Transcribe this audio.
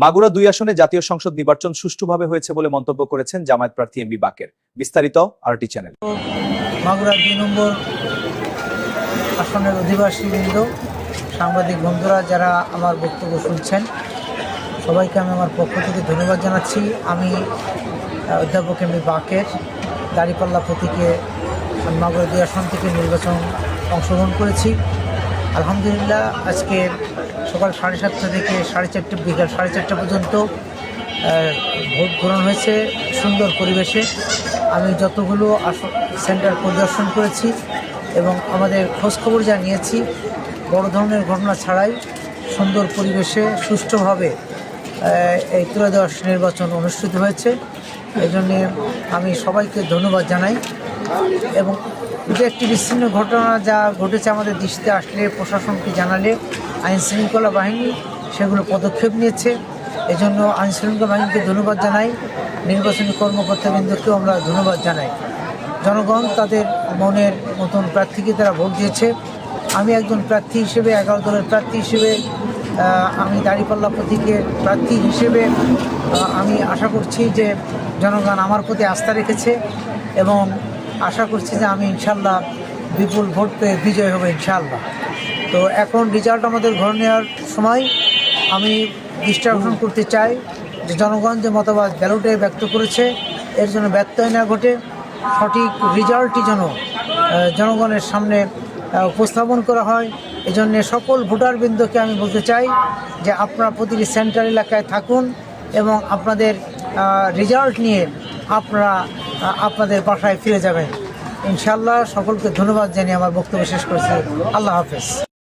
মাগুরা ২ আসনে জাতীয় সংসদ নির্বাচন সুষ্ঠুভাবে হয়েছে বলে মন্তব্য করেছেন জামায়াত প্রার্থী এমবি বাকের। বিস্তারিত আরটি চ্যানেল। মাগুরা ২ নম্বর আসনের অধিবাসীবৃন্দ, সাংবাদিক বন্ধুরা যারা আমার বক্তব্য শুনছেন, সবাইকে আমি আমার পক্ষ থেকে ধন্যবাদ জানাচ্ছি। আমি অধ্যাপক এমবি বাকের দাঁড়িপাল্লা প্রতীকে মাগুরা ২ আসন থেকে নির্বাচন অংশগ্রহণ করেছি। আলহামদুলিল্লাহ, আজকে সকাল 7:30 থেকে 4:30 বিকাল 4:30 পর্যন্ত ভোট গ্রহণ হয়েছে সুন্দর পরিবেশে। আমি যতগুলো সেন্টার পরিদর্শন করেছি এবং আমাদের খোঁজখবর যা নিয়েছি, বড় ধরনের ঘটনা ছাড়াই সুন্দর পরিবেশে সুষ্ঠুভাবে এই ত্রয়োদশ নির্বাচন অনুষ্ঠিত হয়েছে। এই জন্যে আমি সবাইকে ধন্যবাদ জানাই। এবং যে একটি বিচ্ছিন্ন ঘটনা যা ঘটেছে আমাদের দৃষ্টিতে আসলে, প্রশাসনকে জানালে আইনশৃঙ্খলা বাহিনী সেগুলো পদক্ষেপ নিয়েছে। এজন্য আইনশৃঙ্খলা বাহিনীকে ধন্যবাদ জানাই, নির্বাচনী কর্মকর্তাবৃন্দকেও আমরা ধন্যবাদ জানাই। জনগণ তাদের মনের মতন প্রার্থীকে তারা ভোট দিয়েছে। আমি একজন প্রার্থী হিসেবে, 11 দলের প্রার্থী হিসেবে, আমি দাঁড়িপাল্লা প্রতীকের প্রার্থী হিসেবে আমি আশা করছি যে জনগণ আমার প্রতি আস্থা রেখেছে এবং আশা করছি যে আমি ইনশাল্লাহ বিপুল ভোট পেয়ে বিজয় হবো ইনশাল্লাহ। তো এখন রেজাল্ট আমাদের ঘর নেওয়ার সময় আমি দৃষ্টি আকর্ষণ করতে চাই যে জনগণ যে মতবাদ ব্যালটে ব্যক্ত করেছে, এর জন্য ব্যত্যয় না ঘটে, সঠিক রেজাল্টটি যেন জনগণের সামনে উপস্থাপন করা হয়। এজন্য সকল ভোটারবৃন্দকে আমি বলতে চাই যে আপনারা প্রতিটি সেন্টার এলাকায় থাকুন এবং আপনাদের রেজাল্ট নিয়ে আপনারা আপনাদের বাসায় ফিরে যাবেন ইনশাল্লাহ। সকলকে ধন্যবাদ জানিয়ে আমার বক্তব্য শেষ করছি। আল্লাহ হাফেজ।